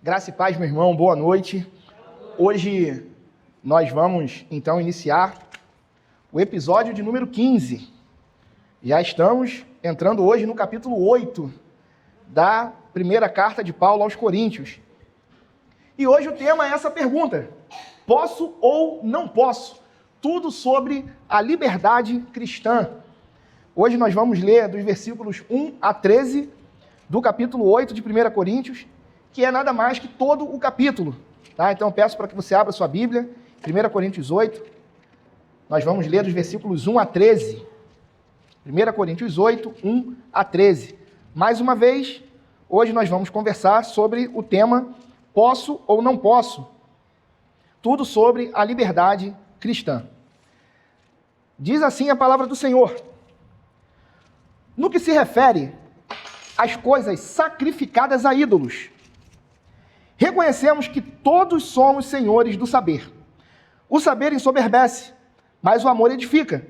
Graça e paz, meu irmão, boa noite. Hoje nós vamos, então, iniciar o episódio de número 15. Já estamos entrando hoje no capítulo 8 da primeira carta de Paulo aos Coríntios. E hoje o tema é essa pergunta: posso ou não posso? Tudo sobre a liberdade cristã. Hoje nós vamos ler dos versículos 1 a 13 do capítulo 8 de 1 Coríntios, que é nada mais que todo o capítulo. Tá? Então eu peço para que você abra sua Bíblia, 1 Coríntios 8. Nós vamos ler dos versículos 1 a 13. 1 Coríntios 8, 1 a 13. Mais uma vez, hoje nós vamos conversar sobre o tema posso ou não posso. Tudo sobre a liberdade cristã. Diz assim a palavra do Senhor: no que se refere às coisas sacrificadas a ídolos, reconhecemos que todos somos senhores do saber. O saber ensoberbece, mas o amor edifica.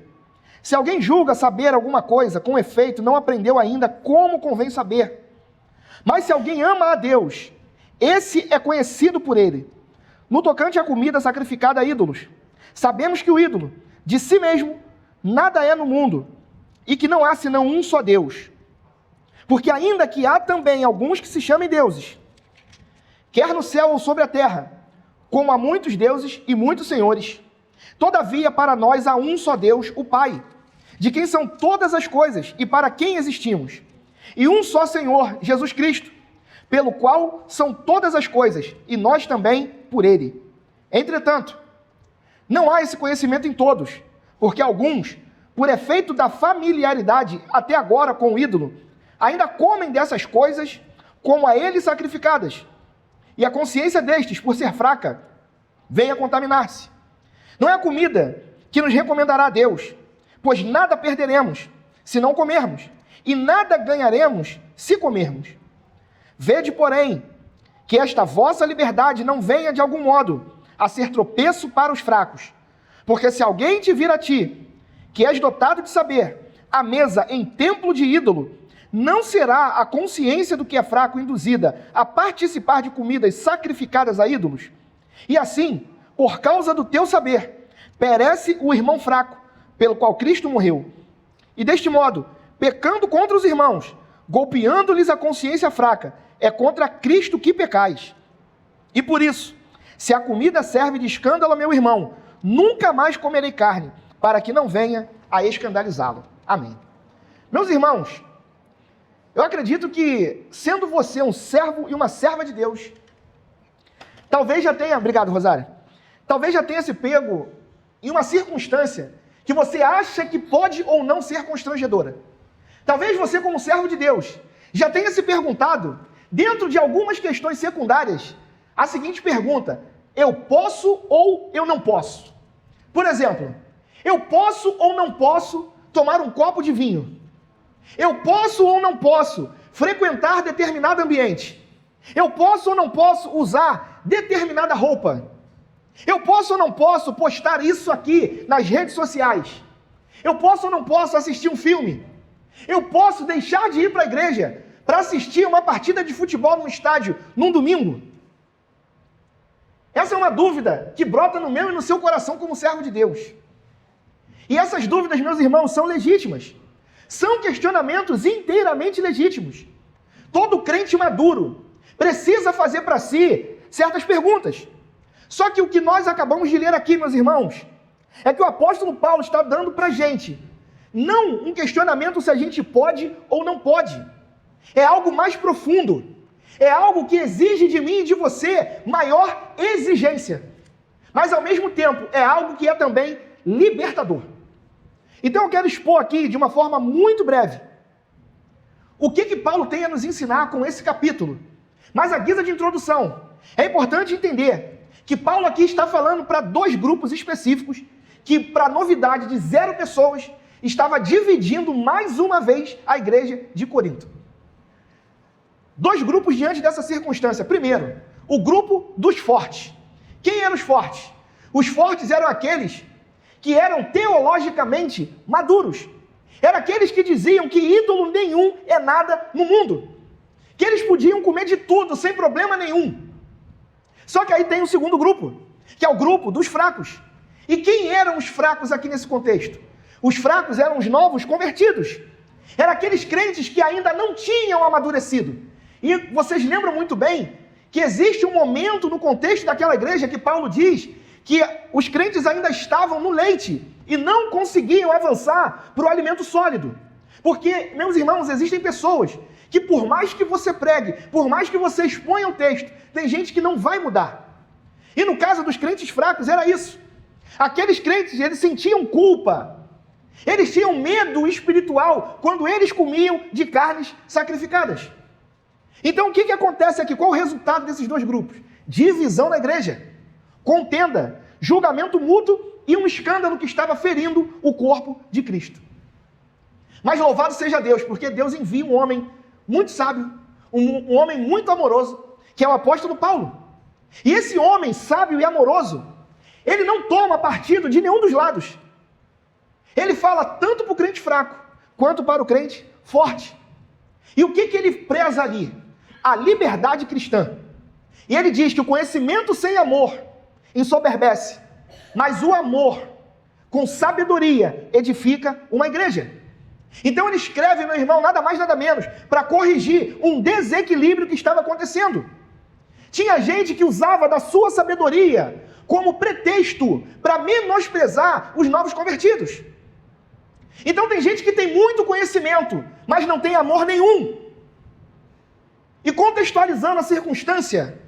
Se alguém julga saber alguma coisa, com efeito, não aprendeu ainda como convém saber. Mas se alguém ama a Deus, esse é conhecido por ele. No tocante à comida sacrificada a ídolos, sabemos que o ídolo, de si mesmo, nada é no mundo, e que não há senão um só Deus. Porque ainda que há também alguns que se chamem deuses, quer no céu ou sobre a terra, como há muitos deuses e muitos senhores, todavia para nós há um só Deus, o Pai, de quem são todas as coisas e para quem existimos, e um só Senhor, Jesus Cristo, pelo qual são todas as coisas, e nós também por ele. Entretanto, não há esse conhecimento em todos, porque alguns, por efeito da familiaridade até agora com o ídolo, ainda comem dessas coisas como a ele sacrificadas, e a consciência destes, por ser fraca, vem a contaminar-se. Não é a comida que nos recomendará a Deus, pois nada perderemos se não comermos, e nada ganharemos se comermos. Vede, porém, que esta vossa liberdade não venha de algum modo a ser tropeço para os fracos, porque se alguém te vir a ti, que és dotado de saber, à mesa em templo de ídolo, não será a consciência do que é fraco induzida a participar de comidas sacrificadas a ídolos? E assim, por causa do teu saber, perece o irmão fraco, pelo qual Cristo morreu. E deste modo, pecando contra os irmãos, golpeando-lhes a consciência fraca, é contra Cristo que pecais. E por isso, se a comida serve de escândalo a meu irmão, nunca mais comerei carne, para que não venha a escandalizá-lo. Amém. Meus irmãos, eu acredito que, sendo você um servo e uma serva de Deus, talvez já tenha, obrigado, Rosário, talvez já tenha se pego em uma circunstância que você acha que pode ou não ser constrangedora. Talvez você, como servo de Deus, já tenha se perguntado, dentro de algumas questões secundárias, a seguinte pergunta: eu posso ou eu não posso? Por exemplo, eu posso ou não posso tomar um copo de vinho? Eu posso ou não posso frequentar determinado ambiente? Eu posso ou não posso usar determinada roupa? Eu posso ou não posso postar isso aqui nas redes sociais? Eu posso ou não posso assistir um filme? Eu posso deixar de ir para a igreja para assistir uma partida de futebol no estádio num domingo? Essa é uma dúvida que brota no meu e no seu coração como servo de Deus. E essas dúvidas, meus irmãos, são legítimas. São questionamentos inteiramente legítimos. Todo crente maduro precisa fazer para si certas perguntas. Só que o que nós acabamos de ler aqui, meus irmãos, é que o apóstolo Paulo está dando para a gente não um questionamento se a gente pode ou não pode. É algo mais profundo. É algo que exige de mim e de você maior exigência. Mas, ao mesmo tempo, é algo que é também libertador. Então eu quero expor aqui, de uma forma muito breve, o que Paulo tem a nos ensinar com esse capítulo. Mas, à guisa de introdução, é importante entender que Paulo aqui está falando para dois grupos específicos, que, para novidade de 0 pessoas, estava dividindo mais uma vez a igreja de Corinto. 2 grupos diante dessa circunstância. Primeiro, o grupo dos fortes. Quem eram os fortes? Os fortes eram aqueles que eram teologicamente maduros. Eram aqueles que diziam que ídolo nenhum é nada no mundo. Que eles podiam comer de tudo, sem problema nenhum. Só que aí tem um segundo grupo, que é o grupo dos fracos. E quem eram os fracos aqui nesse contexto? Os fracos eram os novos convertidos. Eram aqueles crentes que ainda não tinham amadurecido. E vocês lembram muito bem que existe um momento no contexto daquela igreja que Paulo diz que os crentes ainda estavam no leite e não conseguiam avançar para o alimento sólido. Porque, meus irmãos, existem pessoas que por mais que você pregue, por mais que você exponha o texto, tem gente que não vai mudar. E no caso dos crentes fracos era isso. Aqueles crentes, eles sentiam culpa. Eles tinham medo espiritual quando eles comiam de carnes sacrificadas. Então o que acontece aqui? Qual o resultado desses dois grupos? Divisão na igreja, contenda, julgamento mútuo e um escândalo que estava ferindo o corpo de Cristo. Mas louvado seja Deus, porque Deus envia um homem muito sábio, um homem muito amoroso, que é o apóstolo Paulo. E esse homem sábio e amoroso, ele não toma partido de nenhum dos lados. Ele fala tanto para o crente fraco, quanto para o crente forte. E o que ele preza ali? A liberdade cristã. E ele diz que o conhecimento sem amor ensoberbece, mas o amor com sabedoria edifica uma igreja. Então ele escreve, meu irmão, nada mais nada menos, para corrigir um desequilíbrio que estava acontecendo. Tinha gente que usava da sua sabedoria como pretexto para menosprezar os novos convertidos. Então tem gente que tem muito conhecimento, mas não tem amor nenhum. E contextualizando a circunstância,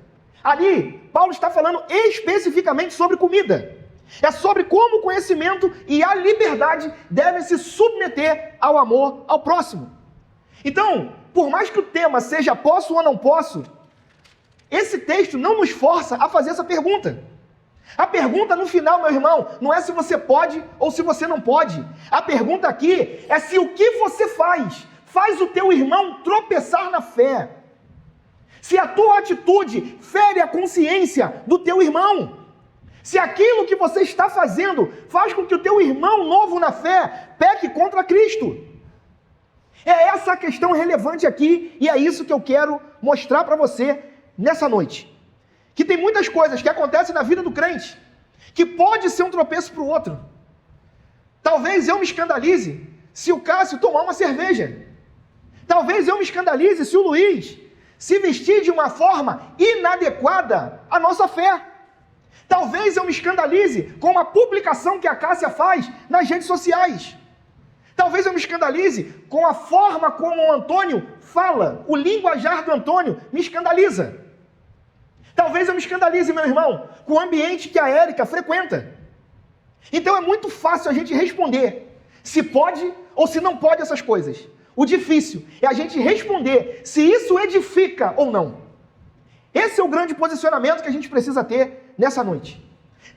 ali Paulo está falando especificamente sobre comida. É sobre como o conhecimento e a liberdade devem se submeter ao amor ao próximo. Então, por mais que o tema seja posso ou não posso, esse texto não nos força a fazer essa pergunta. A pergunta no final, meu irmão, não é se você pode ou se você não pode. A pergunta aqui é se o que você faz o teu irmão tropeçar na fé. Se a tua atitude fere a consciência do teu irmão. Se aquilo que você está fazendo faz com que o teu irmão novo na fé peque contra Cristo. É essa a questão relevante aqui e é isso que eu quero mostrar para você nessa noite. Que tem muitas coisas que acontecem na vida do crente que pode ser um tropeço para o outro. Talvez eu me escandalize se o Cássio tomar uma cerveja. Talvez eu me escandalize se o Luiz se vestir de uma forma inadequada à nossa fé. Talvez eu me escandalize com a publicação que a Cássia faz nas redes sociais. Talvez eu me escandalize com a forma como o Antônio fala. O linguajar do Antônio me escandaliza. Talvez eu me escandalize, meu irmão, com o ambiente que a Érica frequenta. Então é muito fácil a gente responder se pode ou se não pode essas coisas. O difícil é a gente responder se isso edifica ou não. Esse é o grande posicionamento que a gente precisa ter nessa noite.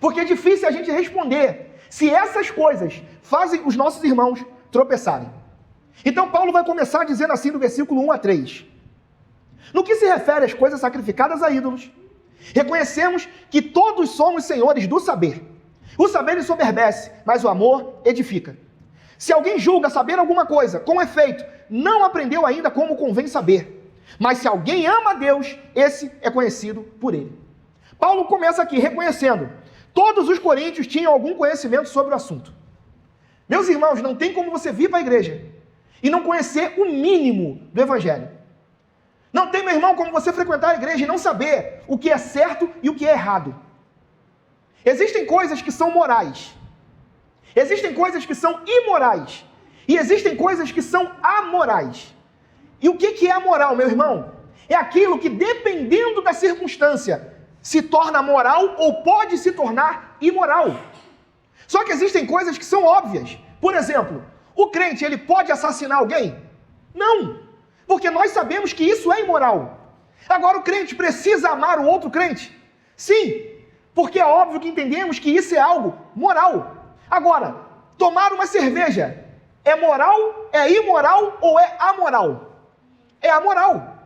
Porque é difícil a gente responder se essas coisas fazem os nossos irmãos tropeçarem. Então Paulo vai começar dizendo assim no versículo 1 a 3. No que se refere às coisas sacrificadas a ídolos, reconhecemos que todos somos senhores do saber. O saber ensoberbece, mas o amor edifica. Se alguém julga saber alguma coisa, com efeito, não aprendeu ainda como convém saber. Mas se alguém ama a Deus, esse é conhecido por ele. Paulo começa aqui reconhecendo, todos os coríntios tinham algum conhecimento sobre o assunto. Meus irmãos, não tem como você vir para a igreja e não conhecer o mínimo do evangelho. Não tem, meu irmão, como você frequentar a igreja e não saber o que é certo e o que é errado. Existem coisas que são morais. Existem coisas que são imorais. E existem coisas que são amorais. E o que é amoral, meu irmão? É aquilo que, dependendo da circunstância, se torna moral ou pode se tornar imoral. Só que existem coisas que são óbvias. Por exemplo, o crente, ele pode assassinar alguém? Não, porque nós sabemos que isso é imoral. Agora, o crente precisa amar o outro crente? Sim, porque é óbvio que entendemos que isso é algo moral. Agora, tomar uma cerveja é moral, é imoral ou é amoral? É amoral.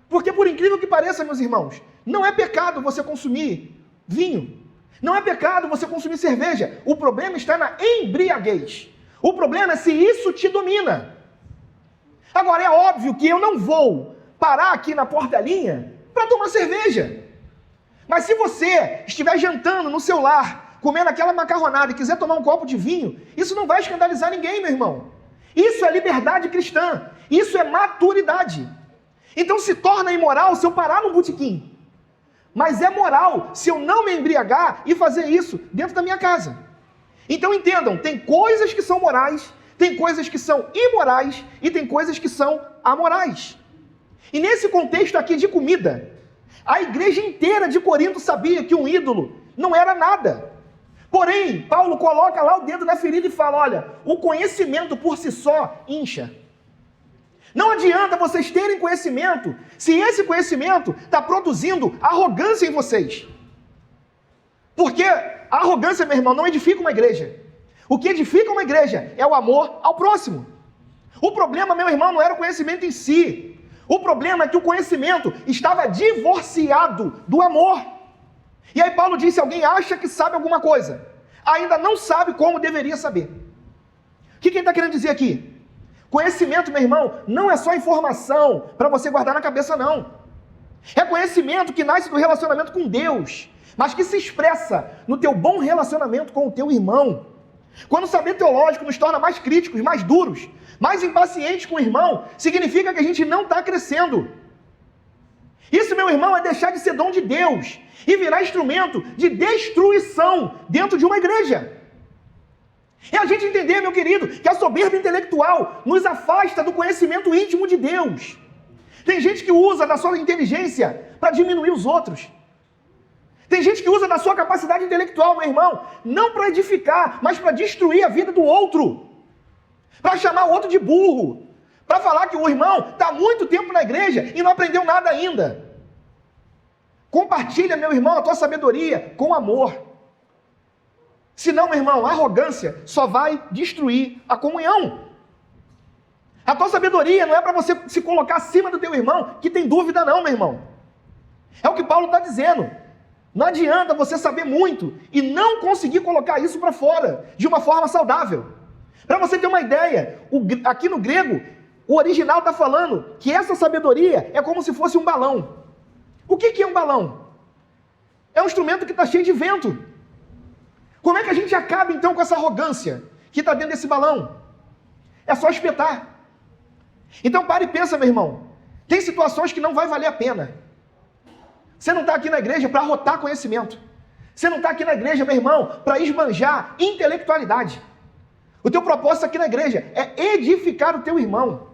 Porque, por incrível que pareça, meus irmãos, não é pecado você consumir vinho. Não é pecado você consumir cerveja. O problema está na embriaguez. O problema é se isso te domina. Agora, é óbvio que eu não vou parar aqui na portelinha para tomar cerveja. Mas se você estiver jantando no seu lar, comendo aquela macarronada e quiser tomar um copo de vinho, isso não vai escandalizar ninguém, meu irmão. Isso é liberdade cristã. Isso é maturidade. Então se torna imoral se eu parar no botequim. Mas é moral se eu não me embriagar e fazer isso dentro da minha casa. Então entendam, tem coisas que são morais, tem coisas que são imorais e tem coisas que são amorais. E nesse contexto aqui de comida, a igreja inteira de Corinto sabia que um ídolo não era nada. Porém, Paulo coloca lá o dedo na ferida e fala, olha, o conhecimento por si só incha. Não adianta vocês terem conhecimento se esse conhecimento está produzindo arrogância em vocês. Porque a arrogância, meu irmão, não edifica uma igreja. O que edifica uma igreja é o amor ao próximo. O problema, meu irmão, não era o conhecimento em si. O problema é que o conhecimento estava divorciado do amor. E aí Paulo disse, alguém acha que sabe alguma coisa, ainda não sabe como deveria saber. O que ele está querendo dizer aqui? Conhecimento, meu irmão, não é só informação para você guardar na cabeça, não. É conhecimento que nasce do relacionamento com Deus, mas que se expressa no teu bom relacionamento com o teu irmão. Quando o saber teológico nos torna mais críticos, mais duros, mais impacientes com o irmão, significa que a gente não está crescendo. Isso, meu irmão, é deixar de ser dom de Deus e virar instrumento de destruição dentro de uma igreja. É a gente entender, meu querido, que a soberba intelectual nos afasta do conhecimento íntimo de Deus. Tem gente que usa da sua inteligência para diminuir os outros. Tem gente que usa da sua capacidade intelectual, meu irmão, não para edificar, mas para destruir a vida do outro. Para chamar o outro de burro. Para falar que o irmão está há muito tempo na igreja e não aprendeu nada ainda. Compartilha, meu irmão, a tua sabedoria com amor. Senão, meu irmão, a arrogância só vai destruir a comunhão. A tua sabedoria não é para você se colocar acima do teu irmão que tem dúvida não, meu irmão. É o que Paulo está dizendo. Não adianta você saber muito e não conseguir colocar isso para fora de uma forma saudável. Para você ter uma ideia, aqui no grego, o original está falando que essa sabedoria é como se fosse um balão. O que é um balão? É um instrumento que está cheio de vento. Como é que a gente acaba então com essa arrogância que está dentro desse balão? É só espetar. Então para e pensa, meu irmão. Tem situações que não vai valer a pena. Você não está aqui na igreja para arrotar conhecimento. Você não está aqui na igreja, meu irmão, para esbanjar intelectualidade. O teu propósito aqui na igreja é edificar o teu irmão.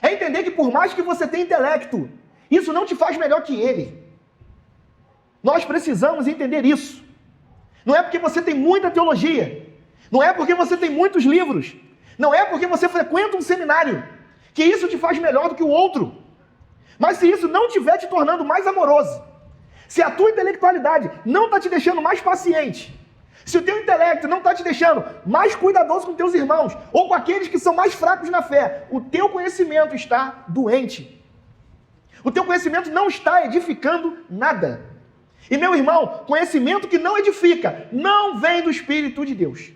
É entender que por mais que você tenha intelecto, isso não te faz melhor que ele. Nós precisamos entender isso. Não é porque você tem muita teologia, não é porque você tem muitos livros, não é porque você frequenta um seminário, que isso te faz melhor do que o outro. Mas se isso não estiver te tornando mais amoroso, se a tua intelectualidade não está te deixando mais paciente, se o teu intelecto não está te deixando mais cuidadoso com teus irmãos, ou com aqueles que são mais fracos na fé, o teu conhecimento está doente. O teu conhecimento não está edificando nada. E meu irmão, conhecimento que não edifica, não vem do Espírito de Deus.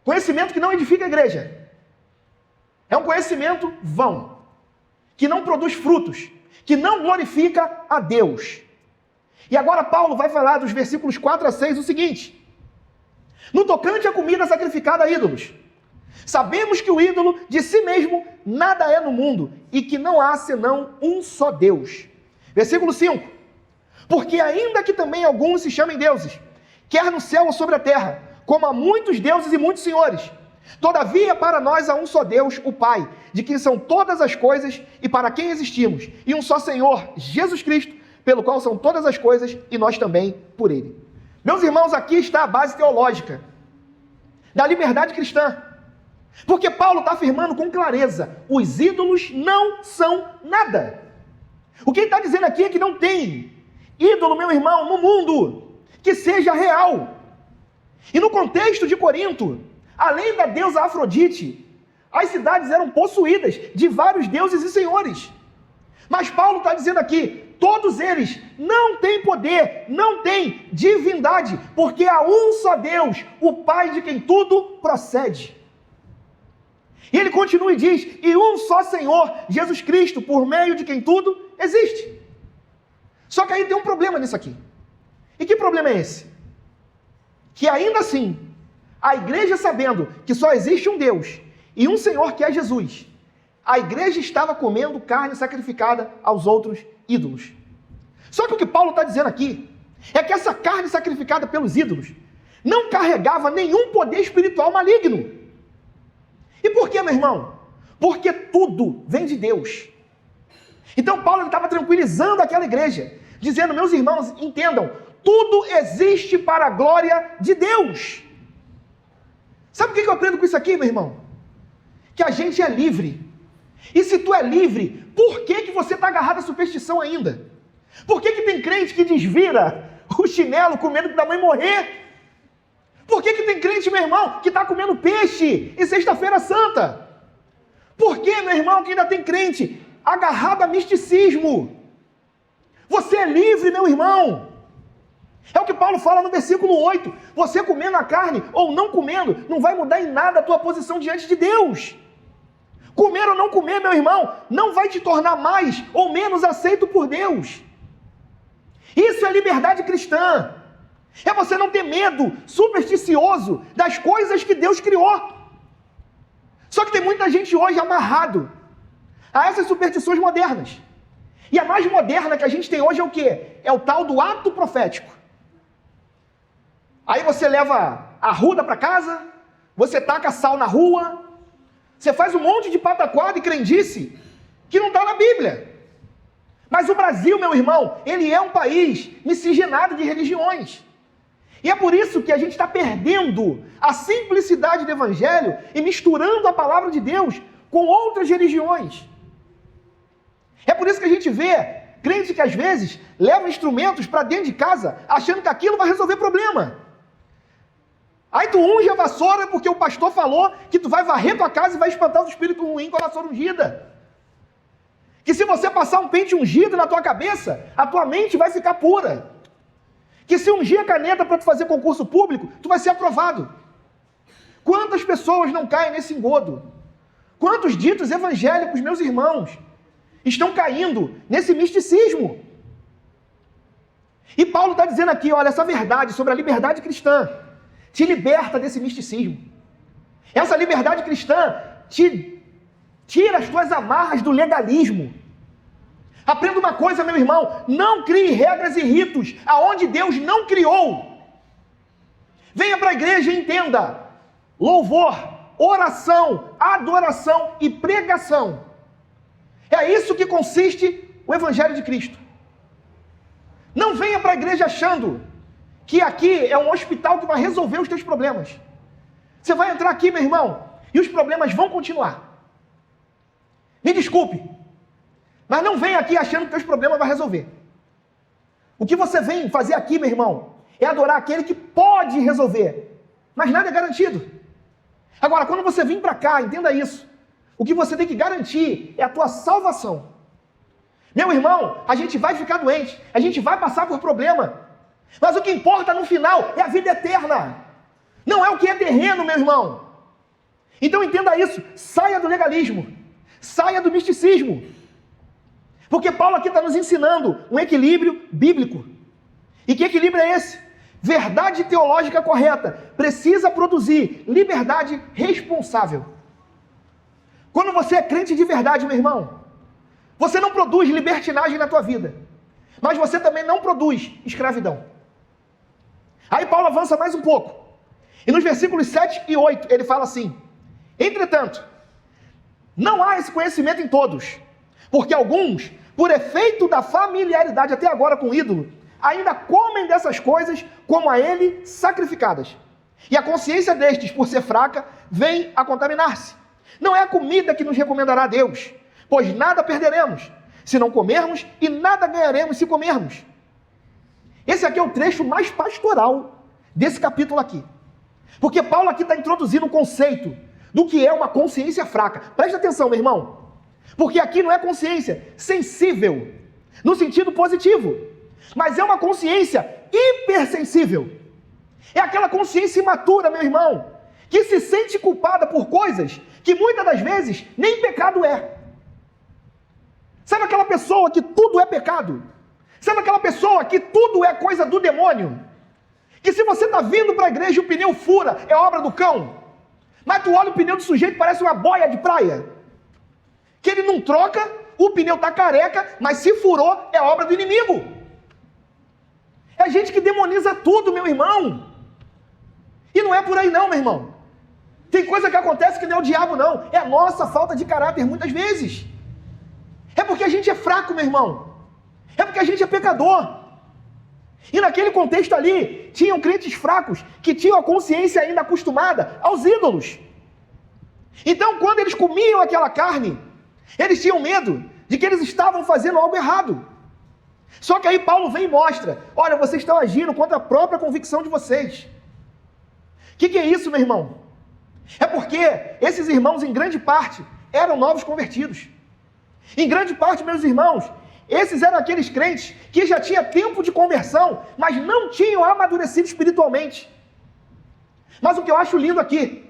Conhecimento que não edifica a igreja. É um conhecimento vão, que não produz frutos, que não glorifica a Deus. E agora Paulo vai falar dos versículos 4 a 6 o seguinte: no tocante à comida sacrificada a ídolos, sabemos que o ídolo de si mesmo nada é no mundo e que não há senão um só Deus. Versículo 5. Porque ainda que também alguns se chamem deuses, quer no céu ou sobre a terra, como há muitos deuses e muitos senhores, todavia para nós há um só Deus, o Pai, de quem são todas as coisas e para quem existimos, e um só Senhor, Jesus Cristo, pelo qual são todas as coisas e nós também por Ele. Meus irmãos, aqui está a base teológica da liberdade cristã. Porque Paulo está afirmando com clareza, os ídolos não são nada. O que ele está dizendo aqui é que não tem ídolo, meu irmão, no mundo que seja real. E no contexto de Corinto, além da deusa Afrodite, as cidades eram possuídas de vários deuses e senhores. Mas Paulo está dizendo aqui, todos eles não têm poder, não têm divindade, porque há um só Deus, o Pai de quem tudo procede. E ele continua e diz, e um só Senhor, Jesus Cristo, por meio de quem tudo existe. Só que aí tem um problema nisso aqui. E que problema é esse? Que ainda assim, a igreja, sabendo que só existe um Deus e um Senhor que é Jesus, a igreja estava comendo carne sacrificada aos outros ídolos. Só que o que Paulo está dizendo aqui é que essa carne sacrificada pelos ídolos não carregava nenhum poder espiritual maligno. E por quê, meu irmão? Porque tudo vem de Deus. Então Paulo estava tranquilizando aquela igreja, dizendo: meus irmãos, entendam, tudo existe para a glória de Deus. Sabe o que eu aprendo com isso aqui, meu irmão? Que a gente é livre. E se tu é livre, por que você está agarrado à superstição ainda? Por que tem crente que desvira o chinelo com medo da mãe morrer? Por que tem crente, meu irmão, que está comendo peixe em sexta-feira santa? Por que, meu irmão, que ainda tem crente agarrado a misticismo? Você é livre, meu irmão. É o que Paulo fala no versículo 8. Você comendo a carne ou não comendo, não vai mudar em nada a tua posição diante de Deus. Comer ou não comer, meu irmão, não vai te tornar mais ou menos aceito por Deus. Isso é liberdade cristã. É você não ter medo supersticioso das coisas que Deus criou. Só que tem muita gente hoje amarrado a essas superstições modernas. E a mais moderna que a gente tem hoje é o quê? É o tal do ato profético. Aí você leva a arruda para casa, você taca sal na rua, você faz um monte de pataquada e crendice que não está na Bíblia. Mas o Brasil, meu irmão, ele é um país miscigenado de religiões. E é por isso que a gente está perdendo a simplicidade do Evangelho e misturando a palavra de Deus com outras religiões. É por isso que a gente vê crente que às vezes leva instrumentos para dentro de casa achando que aquilo vai resolver problema. Aí tu unge a vassoura porque o pastor falou que tu vai varrer tua casa e vai espantar os espíritos ruins com a vassoura ungida. Que se você passar um pente ungido na tua cabeça, a tua mente vai ficar pura. Que se ungir a caneta para tu fazer concurso público, tu vai ser aprovado. Quantas pessoas não caem nesse engodo? Quantos ditos evangélicos, meus irmãos, estão caindo nesse misticismo? E Paulo está dizendo aqui, olha, essa verdade sobre a liberdade cristã te liberta desse misticismo. Essa liberdade cristã te tira as tuas amarras do legalismo. Aprenda uma coisa, meu irmão, não crie regras e ritos aonde Deus não criou. Venha para a igreja e entenda: louvor, oração, adoração e pregação. É isso que consiste o Evangelho de Cristo. Não venha para a igreja achando que aqui é um hospital que vai resolver os teus problemas. Você vai entrar aqui, meu irmão, e os problemas vão continuar. Me desculpe, mas não venha aqui achando que teus problemas vai resolver. O que você vem fazer aqui, meu irmão, é adorar aquele que pode resolver, mas nada é garantido. Agora, quando você vir para cá, entenda isso. O que você tem que garantir é a tua salvação. Meu irmão, a gente vai ficar doente, a gente vai passar por problema, mas o que importa no final é a vida eterna. Não é o que é terreno, meu irmão. Então entenda isso, saia do legalismo, saia do misticismo. Porque Paulo aqui está nos ensinando um equilíbrio bíblico. E que equilíbrio é esse? Verdade teológica correta precisa produzir liberdade responsável. Quando você é crente de verdade, meu irmão, você não produz libertinagem na tua vida, mas você também não produz escravidão. Aí Paulo avança mais um pouco. E nos versículos 7 e 8 ele fala assim: entretanto, não há esse conhecimento em todos, porque alguns, por efeito da familiaridade até agora com o ídolo, ainda comem dessas coisas como a ele sacrificadas. E a consciência destes, por ser fraca, vem a contaminar-se. Não é a comida que nos recomendará a Deus, pois nada perderemos se não comermos e nada ganharemos se comermos. Esse aqui é o trecho mais pastoral desse capítulo aqui. Porque Paulo aqui está introduzindo o conceito do que é uma consciência fraca. Preste atenção, meu irmão. Porque aqui não é consciência sensível, no sentido positivo, mas é uma consciência hipersensível. É aquela consciência imatura, meu irmão, que se sente culpada por coisas que muitas das vezes nem pecado é. Sabe aquela pessoa que tudo é pecado? Sabe aquela pessoa que tudo é coisa do demônio? Que se você está vindo para a igreja e o pneu fura, é obra do cão. Mas tu olha o pneu do sujeito, parece uma boia de praia. Que ele não troca, o pneu está careca, mas se furou, é obra do inimigo. É gente que demoniza tudo, meu irmão. E não é por aí não, meu irmão. Tem coisa que acontece que não é o diabo não, é a nossa falta de caráter muitas vezes. É porque a gente é fraco, meu irmão. É porque a gente é pecador. E naquele contexto ali, tinham crentes fracos que tinham a consciência ainda acostumada aos ídolos. Então, quando eles comiam aquela carne, eles tinham medo de que eles estavam fazendo algo errado. Só que aí Paulo vem e mostra, olha, vocês estão agindo contra a própria convicção de vocês. O que é isso, meu irmão? É porque esses irmãos, em grande parte, eram novos convertidos. Em grande parte, meus irmãos, esses eram aqueles crentes que já tinham tempo de conversão, mas não tinham amadurecido espiritualmente. Mas o que eu acho lindo aqui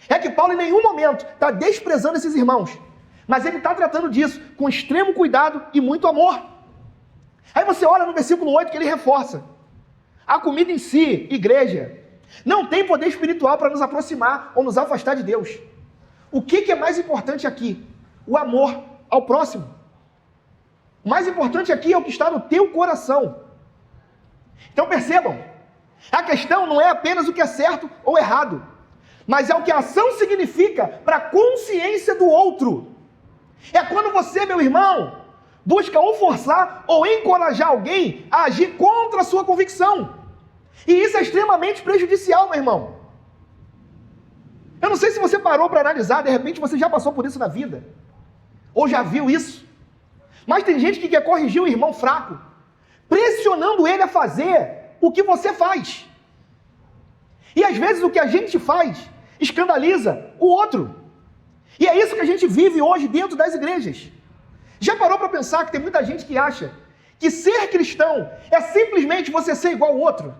é que Paulo em nenhum momento está desprezando esses irmãos, mas ele está tratando disso com extremo cuidado e muito amor. Aí você olha no versículo 8 que ele reforça. A comida em si, igreja, não tem poder espiritual para nos aproximar ou nos afastar de Deus. O que é mais importante aqui? O amor ao próximo. O mais importante aqui é o que está no teu coração. Então percebam, a questão não é apenas o que é certo ou errado, mas é o que a ação significa para a consciência do outro. É quando você, meu irmão, busca ou forçar ou encorajar alguém a agir contra a sua convicção. E isso é extremamente prejudicial, meu irmão. Eu não sei se você parou para analisar, de repente você já passou por isso na vida, ou já viu isso. Mas tem gente que quer corrigir o irmão fraco, pressionando ele a fazer o que você faz. E às vezes o que a gente faz escandaliza o outro. E é isso que a gente vive hoje dentro das igrejas. Já parou para pensar que tem muita gente que acha que ser cristão é simplesmente você ser igual ao outro?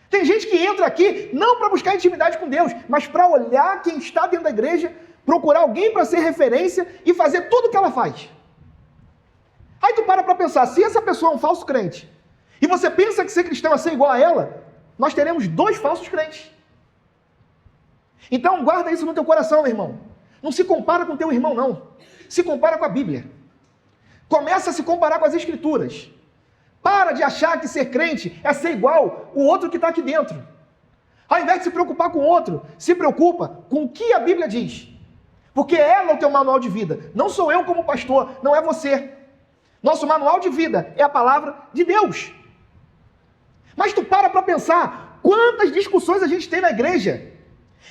Tem gente que entra aqui não para buscar intimidade com Deus, mas para olhar quem está dentro da igreja, procurar alguém para ser referência e fazer tudo o que ela faz. Aí tu para pensar, se essa pessoa é um falso crente, e você pensa que ser cristão é ser igual a ela, nós teremos 2 falsos crentes. Então guarda isso no teu coração, meu irmão. Não se compara com teu irmão, não. Se compara com a Bíblia. Começa a se comparar com as Escrituras. Para de achar que ser crente é ser igual o outro que está aqui dentro. Ao invés de se preocupar com o outro, se preocupa com o que a Bíblia diz. Porque ela é o teu manual de vida. Não sou eu como pastor, não é você. Nosso manual de vida é a palavra de Deus. Mas tu para pensar quantas discussões a gente tem na igreja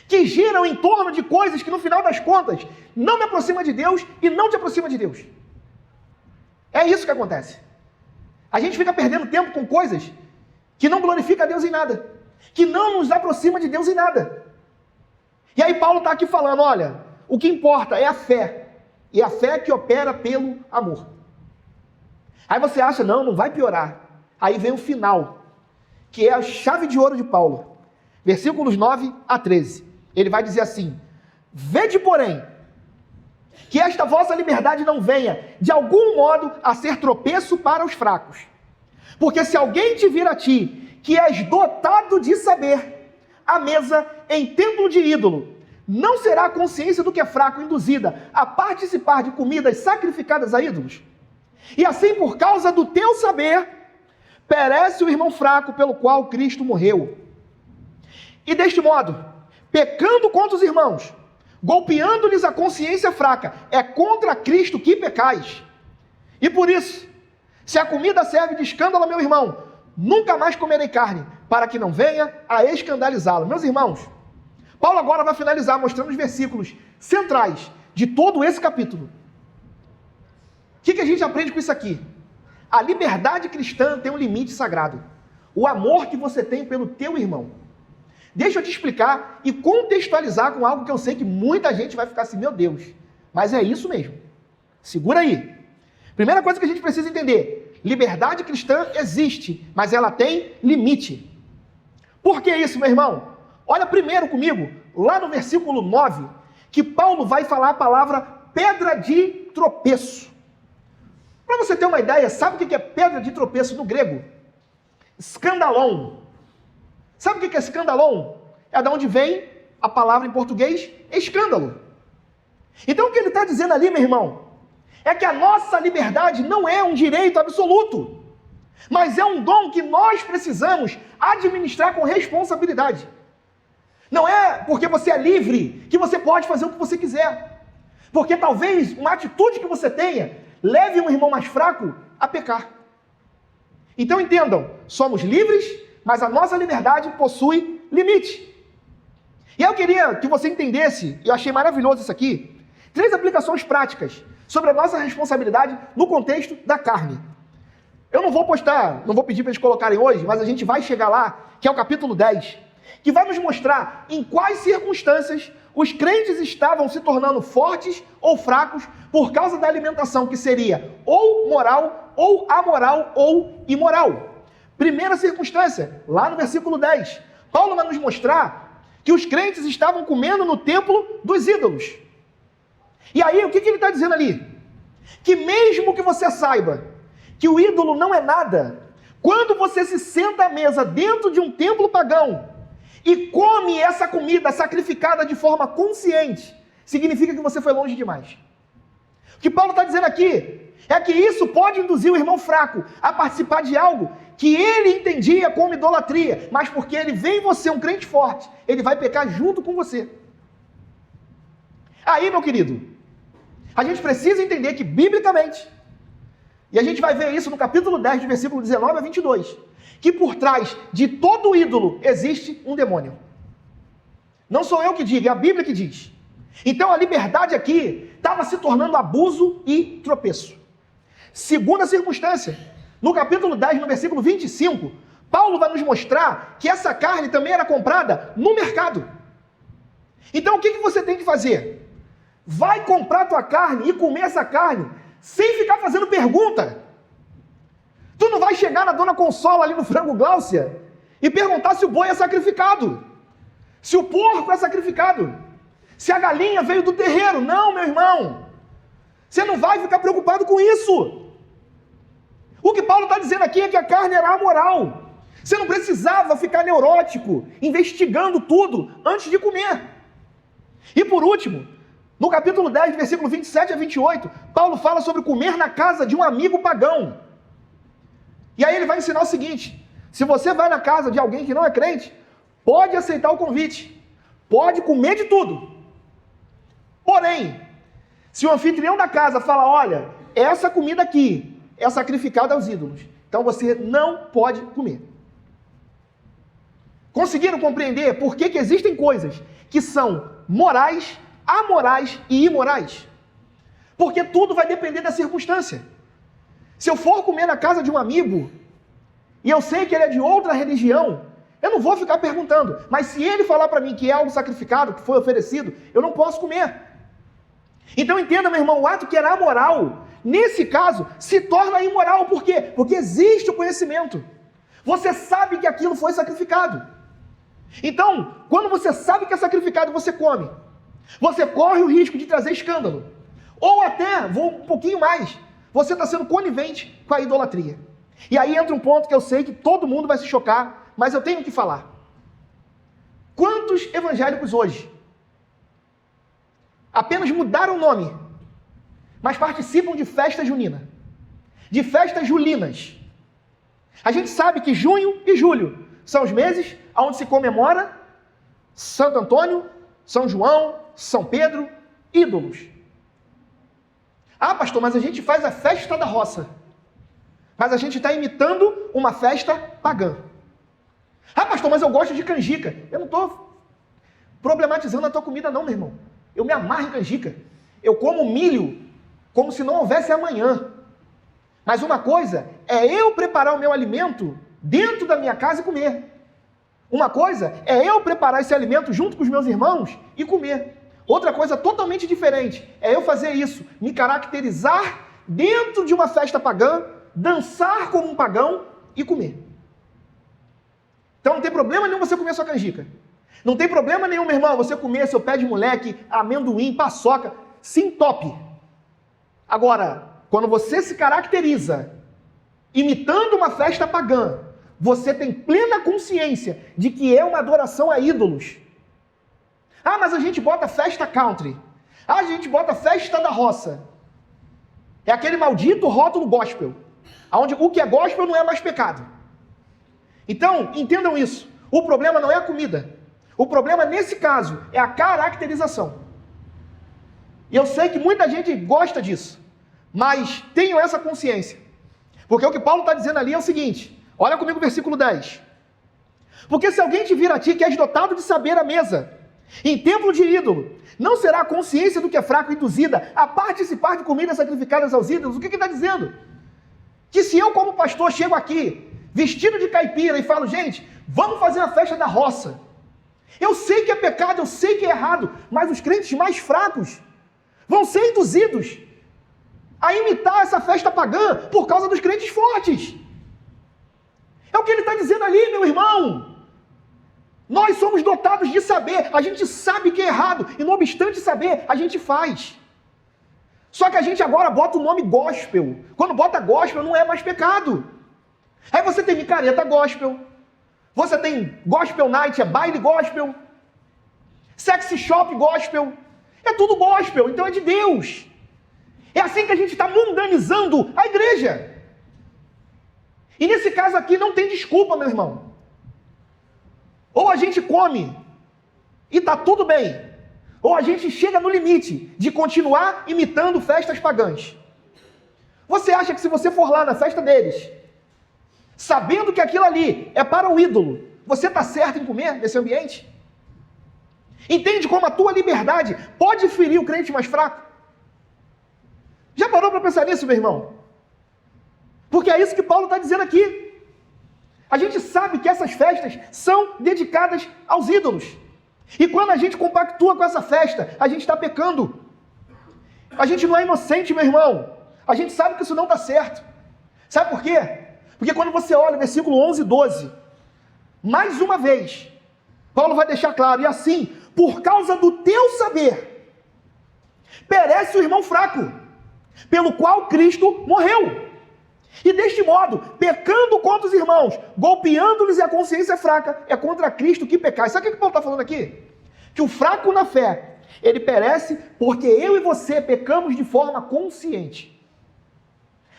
que giram em torno de coisas que no final das contas não me aproxima de Deus e não te aproxima de Deus. É isso que acontece. A gente fica perdendo tempo com coisas que não glorificam a Deus em nada, que não nos aproxima de Deus em nada. E aí Paulo está aqui falando, olha, o que importa é a fé, e a fé que opera pelo amor. Aí você acha, não vai piorar. Aí vem o final, que é a chave de ouro de Paulo. Versículos 9 a 13. Ele vai dizer assim, vede, porém, que esta vossa liberdade não venha, de algum modo, a ser tropeço para os fracos. Porque se alguém te vir a ti, que és dotado de saber, à mesa em templo de ídolo, não será a consciência do que é fraco induzida a participar de comidas sacrificadas a ídolos? E assim, por causa do teu saber, perece o irmão fraco pelo qual Cristo morreu. E deste modo, pecando contra os irmãos, golpeando-lhes a consciência fraca, é contra Cristo que pecais. E por isso, se a comida serve de escândalo ao meu irmão, nunca mais comerei carne, para que não venha a escandalizá-lo. Meus irmãos, Paulo agora vai finalizar mostrando os versículos centrais de todo esse capítulo. O que a gente aprende com isso aqui? A liberdade cristã tem um limite sagrado. O amor que você tem pelo teu irmão. Deixa eu te explicar e contextualizar com algo que eu sei que muita gente vai ficar assim, meu Deus, mas é isso mesmo. Segura aí. Primeira coisa que a gente precisa entender, liberdade cristã existe, mas ela tem limite. Por que isso, meu irmão? Olha primeiro comigo, lá no versículo 9, que Paulo vai falar a palavra pedra de tropeço. Para você ter uma ideia, sabe o que é pedra de tropeço no grego? Escandalon. Sabe o que é escandalon? É de onde vem a palavra em português escândalo. Então o que ele está dizendo ali, meu irmão, é que a nossa liberdade não é um direito absoluto, mas é um dom que nós precisamos administrar com responsabilidade. Não é porque você é livre que você pode fazer o que você quiser. Porque talvez uma atitude que você tenha leve um irmão mais fraco a pecar. Então entendam, somos livres, mas a nossa liberdade possui limite. E eu queria que você entendesse, eu achei maravilhoso isso aqui, 3 aplicações práticas sobre a nossa responsabilidade no contexto da carne. Eu não vou pedir para eles colocarem hoje, mas a gente vai chegar lá, que é o capítulo 10, que vai nos mostrar em quais circunstâncias os crentes estavam se tornando fortes ou fracos por causa da alimentação que seria ou moral, ou amoral, ou imoral. Primeira circunstância, lá no versículo 10, Paulo vai nos mostrar que os crentes estavam comendo no templo dos ídolos. E aí, o que ele está dizendo ali? Que mesmo que você saiba que o ídolo não é nada, quando você se senta à mesa dentro de um templo pagão e come essa comida sacrificada de forma consciente, significa que você foi longe demais. O que Paulo está dizendo aqui é que isso pode induzir o irmão fraco a participar de algo que ele entendia como idolatria, mas porque ele vê em você um crente forte, ele vai pecar junto com você. Aí, meu querido, a gente precisa entender que, biblicamente, e a gente vai ver isso no capítulo 10, de versículo 19 a 22, que por trás de todo ídolo existe um demônio. Não sou eu que digo, é a Bíblia que diz. Então a liberdade aqui estava se tornando abuso e tropeço. Segunda circunstância, no capítulo 10, no versículo 25, Paulo vai nos mostrar que essa carne também era comprada no mercado. Então o que você tem que fazer? Vai comprar tua carne e comer essa carne sem ficar fazendo pergunta. Tu não vai chegar na Dona Consola ali no Frango Gláucia e perguntar se o boi é sacrificado, se o porco é sacrificado, se a galinha veio do terreiro. Não, meu irmão. Você não vai ficar preocupado com isso. O que Paulo está dizendo aqui é que a carne era amoral. Você não precisava ficar neurótico, investigando tudo antes de comer. E por último, no capítulo 10, versículo 27 a 28, Paulo fala sobre comer na casa de um amigo pagão. E aí ele vai ensinar o seguinte: se você vai na casa de alguém que não é crente, pode aceitar o convite, pode comer de tudo. Porém, se o anfitrião da casa fala, olha, essa comida aqui é sacrificada aos ídolos, então você não pode comer. Conseguiram compreender por que existem coisas que são morais, amorais e imorais? Porque tudo vai depender da circunstância. Se eu for comer na casa de um amigo e eu sei que ele é de outra religião, eu não vou ficar perguntando. Mas se ele falar para mim que é algo sacrificado, que foi oferecido, eu não posso comer. Então entenda, meu irmão, o ato que era amoral, nesse caso, se torna imoral. Por quê? Porque existe o conhecimento. Você sabe que aquilo foi sacrificado. Então, quando você sabe que é sacrificado, você come. Você corre o risco de trazer escândalo. Ou até, vou um pouquinho mais, você está sendo conivente com a idolatria. E aí entra um ponto que eu sei que todo mundo vai se chocar, mas eu tenho que falar. Quantos evangélicos hoje apenas mudaram o nome, mas participam de festa junina, de festas julinas? A gente sabe que junho e julho são os meses onde se comemora Santo Antônio, São João, São Pedro, ídolos. Ah, pastor, mas a gente faz a festa da roça. Mas a gente está imitando uma festa pagã. Ah, pastor, mas eu gosto de canjica. Eu não estou problematizando a tua comida não, meu irmão. Eu me amarro em canjica. Eu como milho como se não houvesse amanhã. Mas uma coisa é eu preparar o meu alimento dentro da minha casa e comer. Uma coisa é eu preparar esse alimento junto com os meus irmãos e comer. Outra coisa totalmente diferente é eu fazer isso, me caracterizar dentro de uma festa pagã, dançar como um pagão e comer. Então não tem problema nenhum você comer sua canjica. Não tem problema nenhum, meu irmão, você comer seu pé de moleque, amendoim, paçoca, sim, top. Agora, quando você se caracteriza imitando uma festa pagã, você tem plena consciência de que é uma adoração a ídolos. Ah, mas a gente bota festa country. Ah, a gente bota festa da roça. É aquele maldito rótulo gospel, onde o que é gospel não é mais pecado. Então, entendam isso. O problema não é a comida. O problema, nesse caso, é a caracterização. E eu sei que muita gente gosta disso, mas tenham essa consciência. Porque o que Paulo está dizendo ali é o seguinte, olha comigo o versículo 10. Porque se alguém te vir a ti que és dotado de saber à mesa, em templo de ídolo, não será a consciência do que é fraco induzida a participar de comidas sacrificadas aos ídolos? O que está dizendo? Que se eu, como pastor, chego aqui, vestido de caipira, e falo, gente, vamos fazer a festa da roça. Eu sei que é pecado, eu sei que é errado, mas os crentes mais fracos vão ser induzidos a imitar essa festa pagã por causa dos crentes fortes. É o que ele está dizendo ali, meu irmão. Nós somos dotados de saber, a gente sabe que é errado, e não obstante saber, a gente faz. Só que a gente agora bota o nome gospel. Quando bota gospel, não é mais pecado. Aí você tem micareta gospel, você tem gospel night, é baile gospel, sexy shop gospel, é tudo gospel, então é de Deus. É assim que a gente está mundanizando a igreja. E nesse caso aqui não tem desculpa, meu irmão. Ou a gente come e está tudo bem, ou a gente chega no limite de continuar imitando festas pagãs. Você acha que se você for lá na festa deles, sabendo que aquilo ali é para o ídolo, você está certo em comer nesse ambiente? Entende como a tua liberdade pode ferir o crente mais fraco? Já parou para pensar nisso, meu irmão? Porque é isso que Paulo está dizendo aqui. A gente sabe que essas festas são dedicadas aos ídolos. E quando a gente compactua com essa festa, a gente está pecando. A gente não é inocente, meu irmão. A gente sabe que isso não está certo. Sabe por quê? Porque quando você olha o versículo 11 e 12, mais uma vez, Paulo vai deixar claro, e assim, por causa do teu saber, perece o irmão fraco, pelo qual Cristo morreu. E deste modo, pecando contra os irmãos, golpeando-lhes a consciência fraca, é contra Cristo que pecais. Sabe o que Paulo está falando aqui? Que o fraco na fé, ele perece porque eu e você pecamos de forma consciente.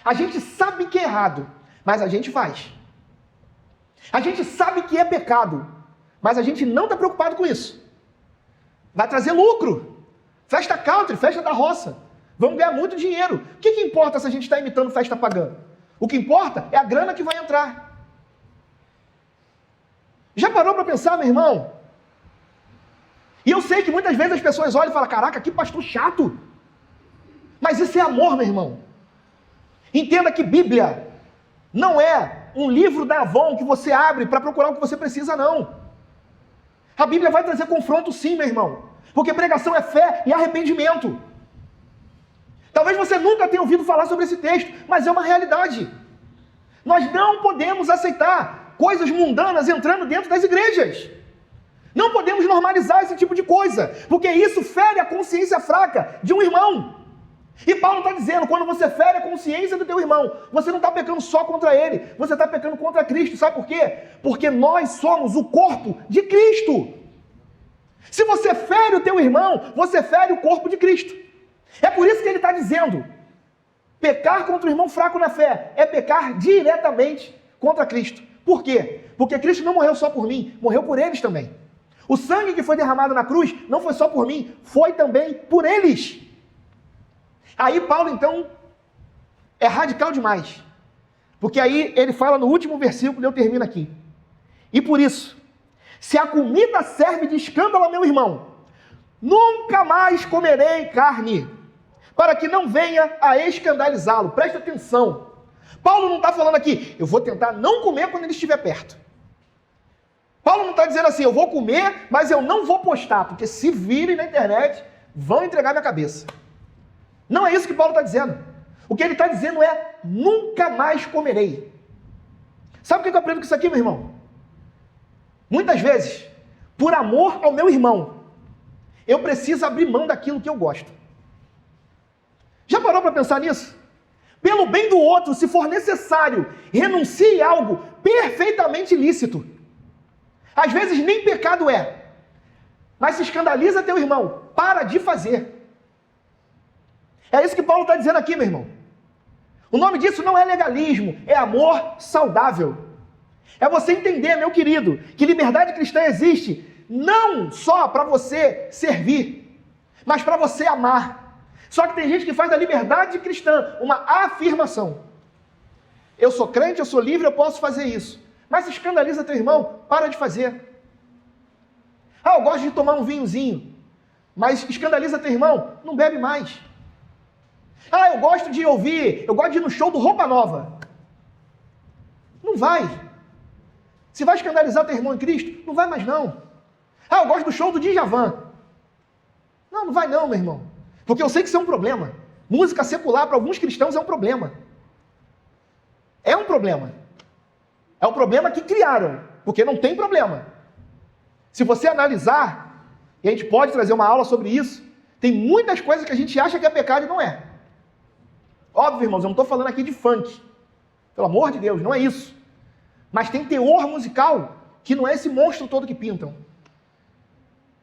A gente sabe que é errado, mas a gente faz. A gente sabe que é pecado, mas a gente não está preocupado com isso. Vai trazer lucro. Festa country, festa da roça. Vamos ganhar muito dinheiro. O que importa se a gente está imitando festa pagã? O que importa é a grana que vai entrar. Já parou para pensar, meu irmão? E eu sei que muitas vezes as pessoas olham e falam, caraca, que pastor chato. Mas isso é amor, meu irmão. Entenda que Bíblia não é um livro da Avon que você abre para procurar o que você precisa, não. A Bíblia vai trazer confronto sim, meu irmão. Porque pregação é fé e arrependimento. Talvez você nunca tenha ouvido falar sobre esse texto, mas é uma realidade. Nós não podemos aceitar coisas mundanas entrando dentro das igrejas. Não podemos normalizar esse tipo de coisa, porque isso fere a consciência fraca de um irmão. E Paulo está dizendo, quando você fere a consciência do teu irmão, você não está pecando só contra ele, você está pecando contra Cristo. Sabe por quê? Porque nós somos o corpo de Cristo. Se você fere o teu irmão, você fere o corpo de Cristo. É por isso que ele está dizendo, pecar contra o irmão fraco na fé é pecar diretamente contra Cristo. Por quê? Porque Cristo não morreu só por mim, morreu por eles também. O sangue que foi derramado na cruz não foi só por mim, foi também por eles. Aí Paulo, então, é radical demais. Porque aí ele fala no último versículo, e eu termino aqui. E por isso, se a comida serve de escândalo ao meu irmão, nunca mais comerei carne, para que não venha a escandalizá-lo. Presta atenção. Paulo não está falando aqui, eu vou tentar não comer quando ele estiver perto. Paulo não está dizendo assim, eu vou comer, mas eu não vou postar, porque se virem na internet, vão entregar minha cabeça. Não é isso que Paulo está dizendo. O que ele está dizendo é, nunca mais comerei. Sabe o que eu aprendo com isso aqui, meu irmão? Muitas vezes, por amor ao meu irmão, eu preciso abrir mão daquilo que eu gosto. Já parou para pensar nisso? pelo bem do outro, se for necessário, renuncie a algo perfeitamente lícito. Às vezes nem pecado é, mas se escandaliza teu irmão, para de fazer. É isso que Paulo está dizendo aqui, meu irmão. O nome disso não é legalismo, é amor saudável. É você entender, meu querido, que liberdade cristã existe não só para você servir, mas para você amar. Só que tem gente que faz da liberdade cristã uma afirmação. Eu sou crente, eu sou livre, eu posso fazer isso. Mas se escandaliza teu irmão, para de fazer. Eu gosto de tomar um vinhozinho, mas escandaliza teu irmão, não bebe mais. Eu gosto de ir no show do Roupa Nova. Não vai. Se vai escandalizar teu irmão em Cristo, não vai mais não. Eu gosto do show do Djavan. Não vai não, meu irmão. Porque eu sei que isso é um problema. Música secular para alguns cristãos é um problema. É um problema. É um problema que criaram, porque não tem problema. Se você analisar, e a gente pode trazer uma aula sobre isso, tem muitas coisas que a gente acha que é pecado e não é. Óbvio, irmãos, eu não estou falando aqui de funk. Pelo amor de Deus, não é isso. Mas tem teor musical que não é esse monstro todo que pintam.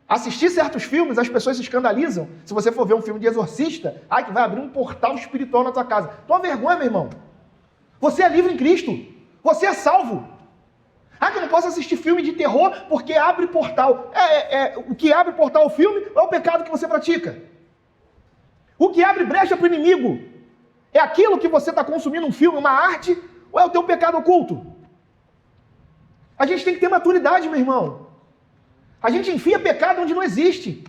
Assistir certos filmes, as pessoas se escandalizam. Se você for ver um filme de exorcista, que vai abrir um portal espiritual na tua casa. Toma vergonha, meu irmão. Você é livre em Cristo. Você é salvo. Que eu não posso assistir filme de terror porque abre portal. O que abre portal ao filme é o pecado que você pratica. O que abre brecha para o inimigo é aquilo que você está consumindo, um filme, uma arte, ou é o teu pecado oculto? A gente tem que ter maturidade, meu irmão. A gente enfia pecado onde não existe.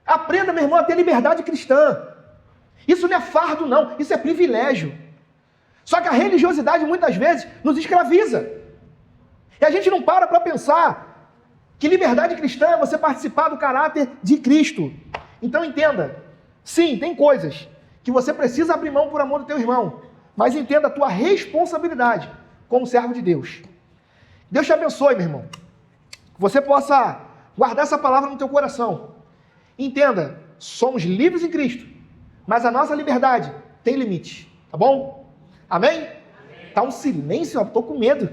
Aprenda, meu irmão, a ter liberdade cristã. Isso não é fardo, não. Isso é privilégio. Só que a religiosidade, muitas vezes, nos escraviza. E a gente não para pensar que liberdade cristã é você participar do caráter de Cristo. Então entenda. Sim, tem coisas que você precisa abrir mão por amor do teu irmão. Mas entenda a tua responsabilidade como servo de Deus. Deus te abençoe, meu irmão. Que você possa guardar essa palavra no teu coração. Entenda, somos livres em Cristo, mas a nossa liberdade tem limite, tá bom? Amém? Tá um silêncio, eu tô com medo.